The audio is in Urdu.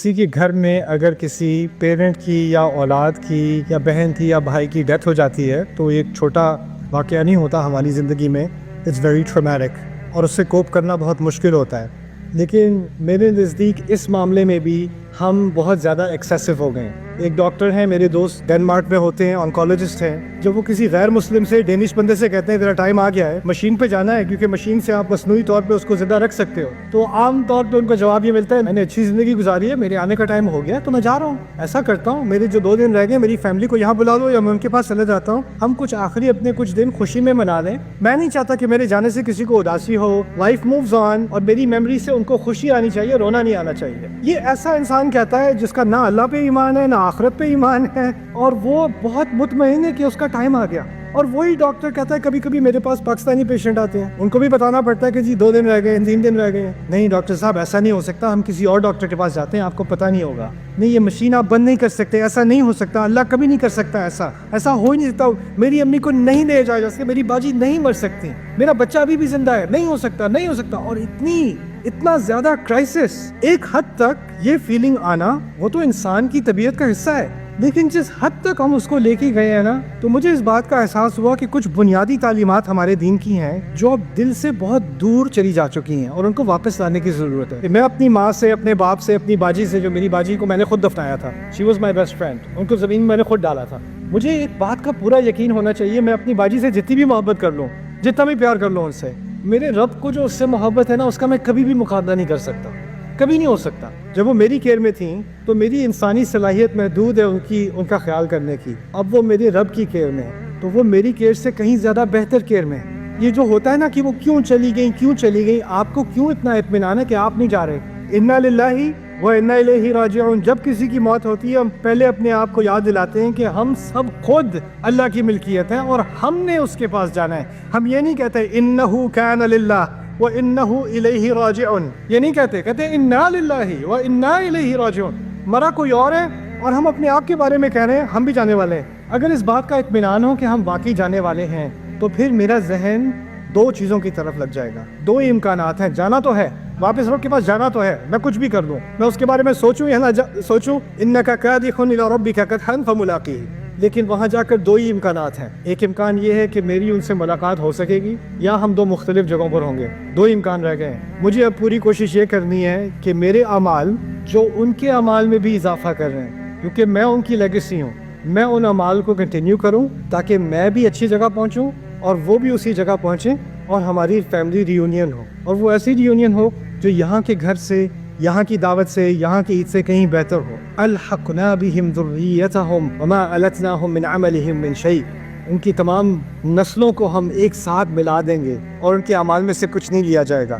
کسی کے گھر میں اگر کسی پیرنٹ کی یا اولاد کی یا بہن کی یا بھائی کی ڈیتھ ہو جاتی ہے تو ایک چھوٹا واقعہ نہیں ہوتا ہماری زندگی میں. اٹس ویری ٹرامیٹک اور اس سے کوپ کرنا بہت مشکل ہوتا ہے. لیکن میرے نزدیک اس معاملے میں بھی ہم بہت زیادہ ایکسیسو ہو گئے ہیں. ایک ڈاکٹر ہیں میرے دوست ڈینمارک میں ہوتے ہیں, آنکولوجسٹ ہیں. جب وہ کسی غیر مسلم سے ڈینش بندے سے کہتے ہیں تیرا ٹائم آ گیا ہے, مشین پہ جانا ہے کیونکہ مشین سے آپ مصنوعی طور پہ اس کو زندہ رکھ سکتے ہو, تو عام طور پہ ان کا جواب یہ ملتا ہے میں نے اچھی زندگی گزاری ہے, میرے آنے کا ٹائم ہو گیا تو میں جا رہا ہوں. ایسا کرتا ہوں, میرے جو 2 دن رہ گئے میری فیملی کو یہاں بلا لو یا میں ان کے پاس چلا جاتا ہوں, ہم کچھ آخری اپنے کچھ دن خوشی میں منا لیں. میں نہیں چاہتا کہ میرے جانے سے کسی کو اداسی ہو. لائف مووز آن اور میری میموری سے ان کو خوشی آنی چاہیے, رونا نہیں آنا چاہیے. یہ ایسا انسان کہتا ہے جس کا نہ اللہ پہ ایمان ہے نہ آخرت پہ ایمان ہے, اور وہ بہت مطمئن ہے کہ اس کا ٹائم آ گیا. اور وہی ڈاکٹر کہتا ہے کبھی کبھی میرے پاس پاکستانی پیشنٹ آتے ہیں, ان کو بھی بتانا پڑتا ہے کہ جی 2 دن رہ گئے, 3 دن رہ گئے. نہیں ڈاکٹر صاحب ایسا نہیں ہو سکتا, ہم کسی اور ڈاکٹر کے پاس جاتے ہیں, آپ کو پتہ نہیں ہوگا. نہیں یہ مشین آپ بند نہیں کر سکتے, ایسا نہیں ہو سکتا, اللہ کبھی نہیں کر سکتا, ایسا ہو ہی نہیں سکتا. میری امی کو نہیں لے جایا جا سکتا, میری باجی نہیں مر سکتی, میرا بچہ ابھی بھی زندہ ہے, نہیں ہو سکتا, نہیں ہو سکتا. اور اتنا زیادہ کرائسس, ایک حد تک یہ فیلنگ آنا وہ تو انسان کی طبیعت کا حصہ ہے. لیکن جس حد تک ہم اس کو لے کے گئے ہیں نا, تو مجھے اس بات کا احساس ہوا کہ کچھ بنیادی تعلیمات ہمارے دین کی ہیں جو اب دل سے بہت دور چلی جا چکی ہیں اور ان کو واپس لانے کی ضرورت ہے. میں اپنی ماں سے, اپنے باپ سے, اپنی باجی سے, جو میری باجی کو میں نے خود دفنایا تھا, she was my best friend, ان کو زمین میں میں نے خود ڈالا تھا. مجھے ایک بات کا پورا یقین ہونا چاہیے, میں اپنی باجی سے جتنی بھی محبت کر لوں, جتنا بھی پیار کر لوں ان سے, میرے رب کو جو اس سے محبت ہے نا, اس کا میں کبھی بھی مقابلہ نہیں کر سکتا, کبھی نہیں ہو سکتا. جب وہ میری کیئر میں تھیں تو میری انسانی صلاحیت محدود ہے ان کا خیال کرنے کی. اب وہ میرے رب کی کیئر میں, تو وہ میری کیئر سے کہیں زیادہ بہتر کیئر میں. یہ جو ہوتا ہے نا کہ وہ کیوں چلی گئی, آپ کو کیوں اتنا اطمینان ہے کہ آپ نہیں جا رہے. انا للہ و انا الیہ راجعون. جب کسی کی موت ہوتی ہے ہم پہلے اپنے آپ کو یاد دلاتے ہیں کہ ہم سب خود اللہ کی ملکیت ہیں اور ہم نے اس کے پاس جانا ہے. ہم یہ نہیں کہتے انہ کان للہ وَإِنَّهُ إِلَيْهِ راجعون, یہ نہیں کہتے اِنَّا لِلَّهِ وَإِنَّا إِلَيْهِ راجعون. مرا کوئی اور ہے اور ہم اپنے آپ کے بارے میں کہہ رہے ہیں ہم بھی جانے والے ہیں. اگر اس بات کا اطمینان ہو کہ ہم واقعی جانے والے ہیں تو پھر میرا ذہن 2 چیزوں کی طرف لگ جائے گا. 2 امکانات ہیں, جانا تو ہے, واپس رب کے پاس جانا تو ہے, میں کچھ بھی کر دوں, میں اس کے بارے میں سوچوں یا نہ سوچوں, إِنَّكَ كَادِحٌ إِلَىٰ رَبِّكَ كَدْحًا فَمُلَاقِيهِ. لیکن وہاں جا کر 2 ہی امکانات ہیں. ایک امکان یہ ہے کہ میری ان سے ملاقات ہو سکے گی, یا ہم 2 مختلف جگہوں پر ہوں گے. 2 امکان رہ گئے ہیں. مجھے اب پوری کوشش یہ کرنی ہے کہ میرے اعمال جو ان کے اعمال میں بھی اضافہ کر رہے ہیں, کیونکہ میں ان کی لیگیسی ہوں, میں ان اعمال کو کنٹینیو کروں تاکہ میں بھی اچھی جگہ پہنچوں اور وہ بھی اسی جگہ پہنچیں اور ہماری فیملی ریونین ہو, اور وہ ایسی ریونین ہو جو یہاں کے گھر سے, یہاں کی دعوت سے, یہاں کی عید سے کہیں بہتر ہو. الحقنا بہم ذریتہم وما التناہم من عملہم من شیء. ان کی تمام نسلوں کو ہم ایک ساتھ ملا دیں گے اور ان کے اعمال میں سے کچھ نہیں لیا جائے گا.